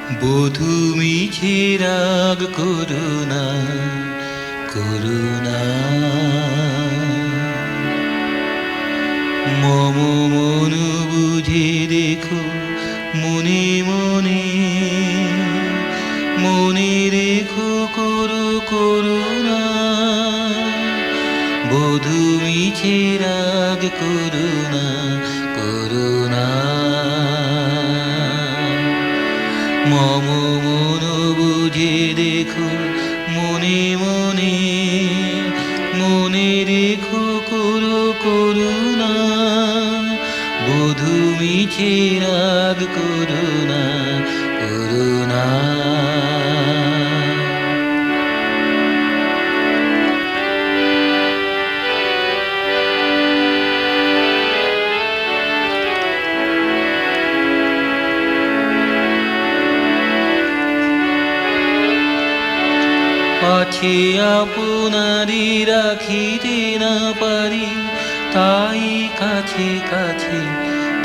বধূ মিছে রাগ করুণা করুণা, মম মন বুঝে দেখো মনে মনে, মনে রেখো করো করুণা। বধূ মিছে রাগ করুণা করুণা, মম মন বুঝে দেখো মনে মনে, মনে রেখো করো করুণা। বধূ মিছে রাগ করুণা করুণা। আছে আপনারি রাখিতে না পারি, তাই কাছে কাছে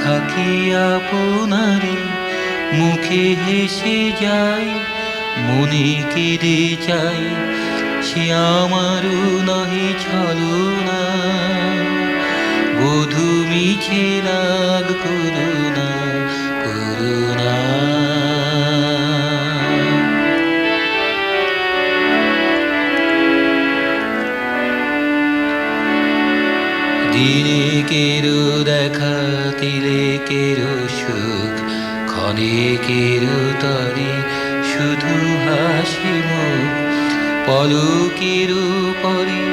থাকি আপনারি। মুখে হেসে যাই মনে কেঁদে চাই, সে আমারও নহে ছলনা। বধূ মিছে রাগ করুণা করুণা। দিনে কেরো দেখা তিলে কেরো সুখ, ক্ষণে কেরো তরে শুধু হাসি মুখ। পলকেরও পরে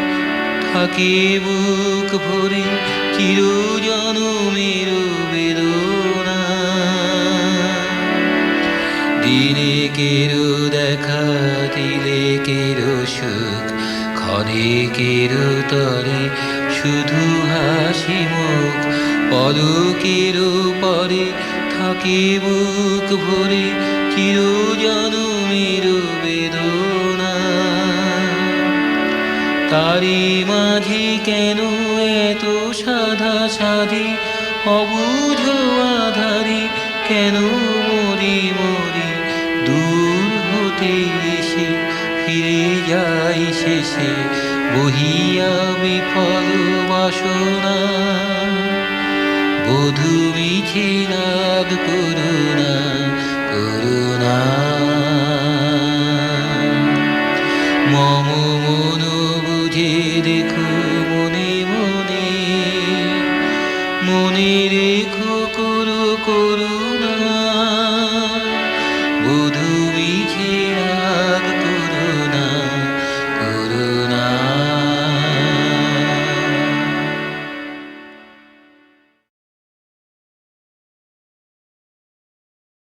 থাকে বুক ভরে চিরজনমের বেদনা। দিনে কেরো দেখা তিলে কেরো সুখ, ক্ষণে কেরো তরে শুধু হাসি মুখ। পলকেরও পরে থাকে বুক ভরে চিরজনমের বেদনা। তারি মাঝে কেন এত সাধা সাধি, অবুঝ আধারে কেন মরি মরি। দূর হতে এসে ফিরে যাই শেষে বহিয়া বিফল বাসনা। বধূ মিছে রাগ করুণা করুণা, মম মন বুঝে দেখো মনে মনে, মনে রেখো করো করুণা।